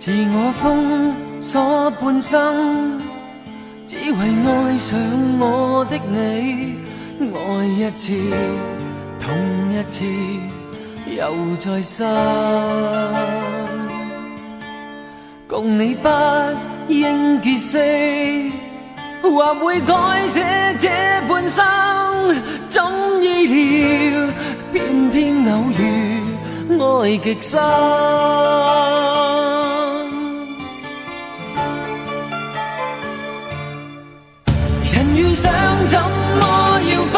自我封鎖半生，只為愛上我的你，愛一次，痛一次，又再生。共你不應結識，或會改寫這半生，總意料偏偏偶遇愛極深。人遇上怎麼要分？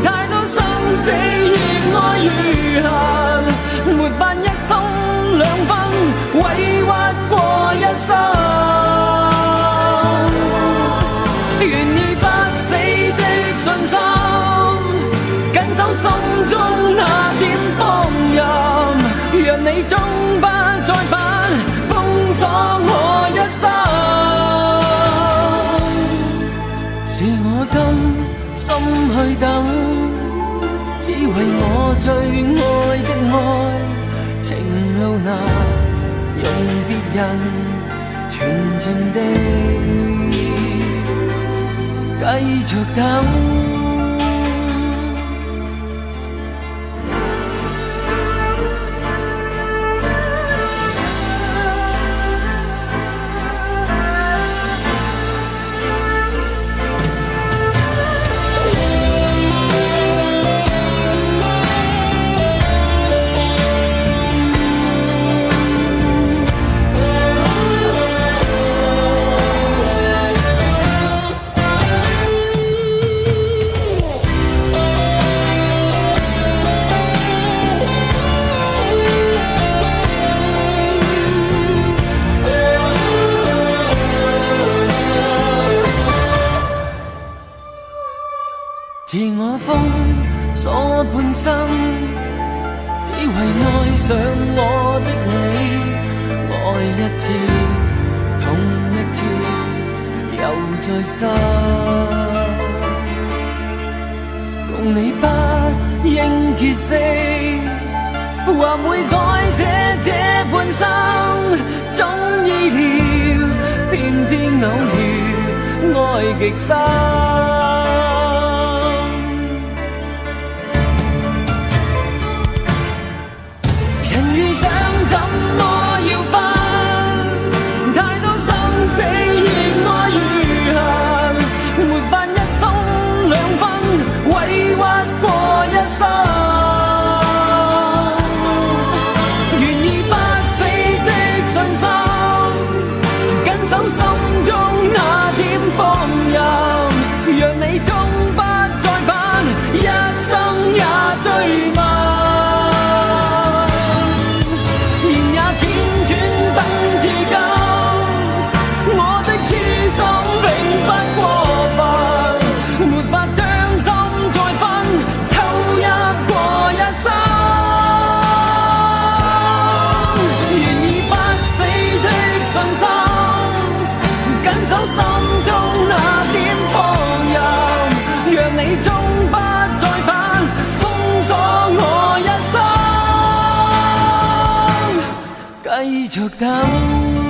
太多生死越愛越恨，沒法一生兩分，委屈過一生。願意不死的信心，緊守心中那點放任，讓你終不再返，封鎖我一生。是我甘心去等，只為我最愛的愛，情路難用別人全情地繼續等。自我封鎖半生，只為愛上我的你，愛一次，痛一次，又再生。共你不應結識，或會改寫這半生，總意料偏偏偶遇愛極深。人遇上怎麼要分？太多生死越愛越恨，沒法一生兩分，委屈過一生。願意不死的信心，緊守心中那點放任，讓你終不再返，一生也追問。心中那點放任，讓你終不再返，封鎖我一生，繼續等。